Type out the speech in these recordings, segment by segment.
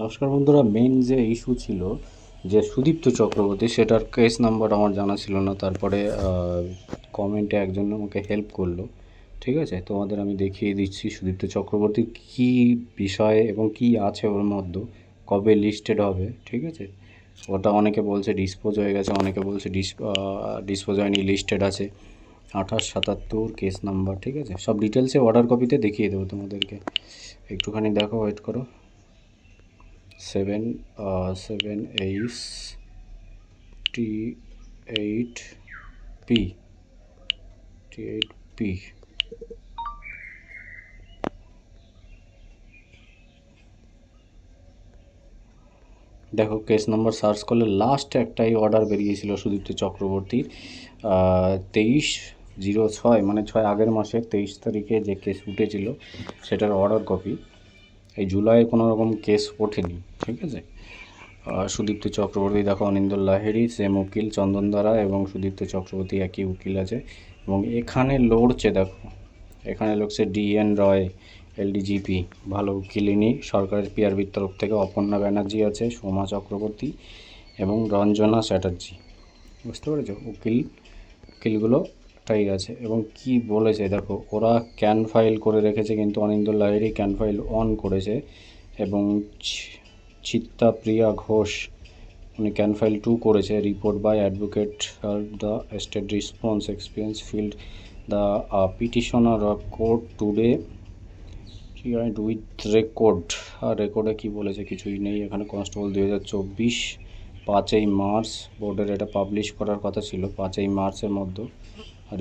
নমস্কার বন্ধুরা, মেইন যে ইস্যু ছিল যে সুদীপ্ত চক্রবর্তী, সেটার কেস নাম্বার আমার জানা ছিল না। তারপরে কমেন্টে একজন আমাকে হেল্প করলো। ঠিক আছে, তোমাদের আমি দেখিয়ে দিচ্ছি সুদীপ্ত চক্রবর্তীর কী বিষয়ে এবং কি আছে ওর মধ্যে, কবে লিস্টেড হবে। ঠিক আছে, ওটা অনেকে বলছে ডিসপোজ হয়ে গেছে, অনেকে বলছে ডিসপোজ হয়নি, লিস্টেড আছে 2877 কেস নাম্বার। ঠিক আছে, সব ডিটেলসে অর্ডার কপিতে দেখিয়ে দেবো তোমাদেরকে, একটুখানি দেখো, ওয়েট করো। 7 T8P দেখো, কেস নাম্বার সার্চ করলে লাস্ট একটাই অর্ডার বেরিয়েছিল সুদীপ্ত চক্রবর্তীর, 23/06, মানে 6 আগের মাসের 23 তারিখে যে কেস উঠেছিল সেটার অর্ডার কপি। এই জুলাইয়ে কোনো রকম কেস ওঠেনি। ঠিক আছে, সুদীপ্ত চক্রবর্তী দেখো, অনিন্দর লাহিড়ী সেম উকিল, চন্দন দ্বারা এবং সুদীপ্ত চক্রবর্তী একই উকিল আছে। এবং এখানে লড়ছে, দেখো এখানে লড়ছে ডিএন রয় এলডিজিপি, ভালো উকিলিনী, সরকারের পিআরবির তরফ থেকে অপর্ণা ব্যানার্জি আছে, সোমা চক্রবর্তী এবং রঞ্জনা চ্যাটার্জি। বুঝতে পেরেছো, উকিলগুলোটাই আছে। এবং কি বলেছে দেখো, ওরা ক্যান ফাইল করে রেখেছে, কিন্তু অনিন্দর লাহিড়ী ক্যান ফাইল অন করেছে। এবং চিত্তা প্রিয়া ঘোষ উনি ক্যান ফাইল 2 করেছে। Report by advocate the state response experience filed the petitioner court today with record. আর রেকর্ডে কী বলেছে, কিছুই নেই এখানে। কনস্টেবল 2024 5ই মার্চ, বোর্ডের এটা পাবলিশ করার কথা ছিল 5ই মার্চের মধ্যে।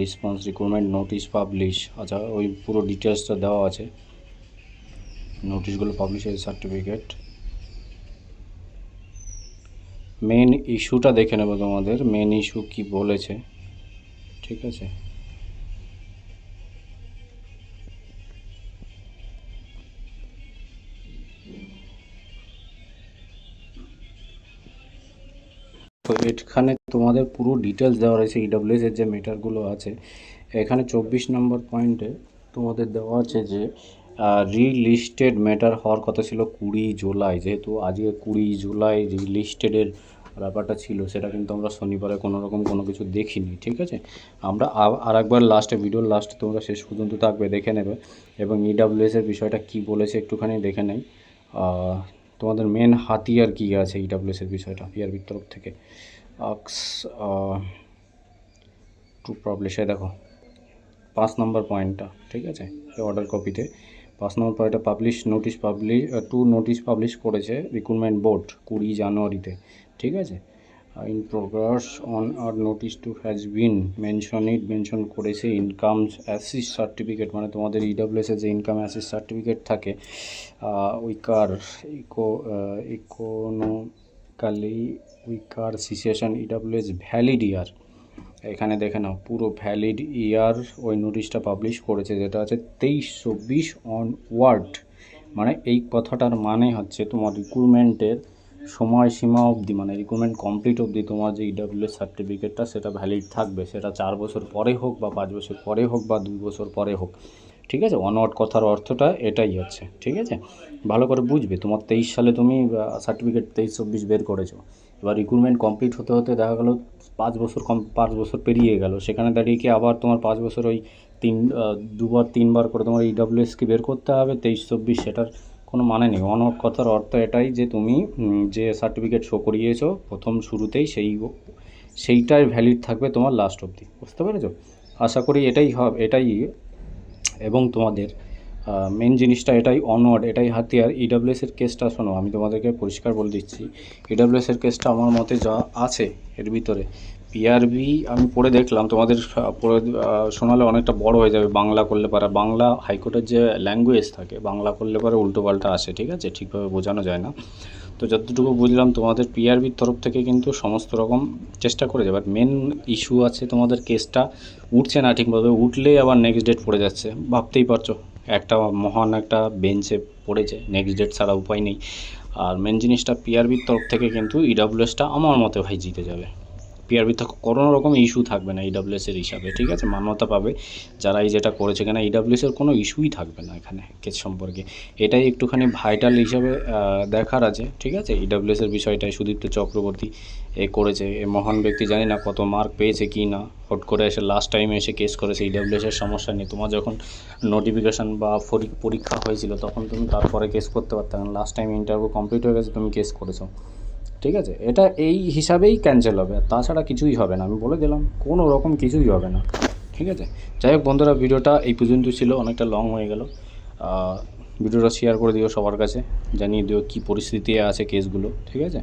রেসপন্স রিক্রুটমেন্ট নোটিশ পাবলিশ, আচ্ছা ওই পুরো ডিটেলসটা দেওয়া আছে, নোটিশগুলো পাবলিশ হয়েছে, সার্টিফিকেট। মেন ইস্যুটা দেখে নেব, তোমাদের মেন ইস্যু কি বলেছে। ঠিক আছে, তো এখানে তোমাদের পুরো ডিটেলস দেওয়া রয়েছে, ইডব্লিউএস এর যে মেটারগুলো আছে। এখানে 24 নম্বর পয়েন্টে তোমাদের দেওয়া আছে যে রিলিস্টেড ম্যাটার হওয়ার কথা ছিল 20 জুলাই, যেহেতু আজকে 20 জুলাই রিলিস্টেডের ব্যাপারটা ছিল, সেটা কিন্তু আমরা শনিবারে কোনো রকম কোনো কিছু দেখিনি। ঠিক আছে, আমরা আর একবার লাস্টে, ভিডিওর লাস্টে তোমরা শেষ পর্যন্ত থাকবে, দেখে নেবে। এবং ইডব্লিউএস এর বিষয়টা কি বলেছে একটুখানি দেখে নেই। তোমাদের মেন হাতিয়ার কী আছে ইডব্লিউএস এর বিষয়টা পিআরবির তরফ থেকে। আক্স টু পাবলিশে দেখো 5 নম্বর পয়েন্টটা। ঠিক আছে, অর্ডার কপিতে 5 নম্বর পয়েন্টটা নোটিশ পাবলিশ করেছে রিক্রুটমেন্ট বোর্ড 20 জানুয়ারিতে। ঠিক আছে, ইন প্রোগ্রেস অন আর notice to has been mention করেছে ইনকাম অ্যাসিস্ট সার্টিফিকেট, মানে তোমাদের ইডব্লিউএসের যে ইনকাম অ্যাসিস্ট সার্টিফিকেট থাকে, weaker situation EWS valid year. এখানে দেখে নাও, পুরো ভ্যালিড ইয়ার ওই নোটিশটা পাবলিশ করেছে, যেটা আছে 23/24 অনওয়ার্ড। মানে এই কথাটার মানে হচ্ছে তোমার রিক্রুটমেন্টের সময়সীমা অবধি, মানে রিক্রুটমেন্ট কমপ্লিট অবধি তোমার যে ইডব্লিউএস সার্টিফিকেটটা সেটা ভ্যালিড থাকবে, সেটা 4 বছর পরে হোক বা 5 বছর পরে হোক বা 2 বছর পরে হোক। ঠিক আছে, অনওয়ার্ড কথার অর্থটা এটাই হচ্ছে। ঠিক আছে, ভালো করে বুঝবে। তোমার 23 সালে তুমি সার্টিফিকেট 23/24 বের করেছো, এবার রিক্রুটমেন্ট কমপ্লিট হতে হতে দেখা গেলো 5 বছর পেরিয়ে গেল, সেখানে দাঁড়িয়ে কি আবার তোমার 5 বছর ওই 2-3 বার করে তোমার ইডব্লিউএসকে বের করতে হবে 23/24, সেটার কোনো মানে নেই। অনওয়ার্ড কথার অর্থ এটাই যে তুমি যে সার্টিফিকেট শো করিয়েছো প্রথম শুরুতেই সেইটাই ভ্যালিড থাকবে তোমার লাস্ট অবধি। বুঝতে পেরেছো, আশা করি এটাই। এবং তোমাদের মেন জিনিসটা এটাই, অনওয়ার্ড এটাই হাতিয়ার। ইডব্লিউএসের কেসটা শোনো, আমি তোমাদেরকে পরিষ্কার বলে দিচ্ছি। ইডব্লিউএসের কেসটা আমার মতে যা আছে এর ভিতরে, পিআরবি আমি পড়ে দেখলাম, তোমাদের পড়ে শোনালে অনেকটা বড় হয়ে যাবে। বাংলা করলে পারে, বাংলা হাইকোর্টের যে ল্যাঙ্গুয়েজ থাকে, বাংলা করলে পারে উল্টোপাল্টা আসে। ঠিক আছে, ঠিকভাবে বোঝানো যায় না। তো যতটুকু বুঝলাম তোমাদের পিআরবির তরফ থেকে কিন্তু সমস্ত রকম চেষ্টা করে যাবে। মেন ইস্যু আছে তোমাদের কেসটা উঠছে না ঠিকভাবে, উঠলেই আবার নেক্সট ডেট পড়ে যাচ্ছে। ভাবতেই পারছো, একটা মহান একটা বেঞ্চে পড়েছে, নেক্সট ডেট ছাড়া উপায় নেই। আর মেন জিনিসটা পিআরবির তরফ থেকে কিন্তু ইডব্লিউএসটা আমার মতে ভাই জিতে যাবে। পিআরবিতে কোনো রকম ইস্যু থাকবে না ইডাব্লিউএসের হিসাবে, ঠিক আছে, মান্যতা পাবে যারা এই যেটা করেছে, কেন ইডাব্লিউএসের কোনো ইস্যুই থাকবে না এখানে কেস সম্পর্কে। এটাই একটুখানি ভাইটাল হিসাবে দেখার আছে, ঠিক আছে। ইডাব্লিউএসের বিষয়টাই সুদীপ্ত চক্রবর্তী করেছে, এ মহান ব্যক্তি জানি না কত মার্ক পেয়েছে কি না, হট করে এসে লাস্ট টাইমে এসে কেস করেছে ইডাব্লিউএসের সমস্যা নিয়ে। তোমার যখন নোটিফিকেশান বা পরীক্ষা হয়েছিল তখন তুমি তারপরে কেস করতে পারতে, কারণ লাস্ট টাইম ইন্টারভিউ কমপ্লিট হয়ে গেছে, তুমি কেস করেছো, ঠিক আছে। এটা এই হিসাবেই ক্যান্সেল হবে, আর তাছাড়া কিছুই হবে না, আমি বলে দিলাম, কোনো রকম কিছুই হবে না, ঠিক আছে। যাই হোক বন্ধুরা, ভিডিওটা এই পর্যন্ত ছিল, অনেকটা লং হয়ে গেল। ভিডিওটা শেয়ার করে দিও সবার কাছে, জানিয়ে দিও কী পরিস্থিতি আছে কেসগুলো, ঠিক আছে।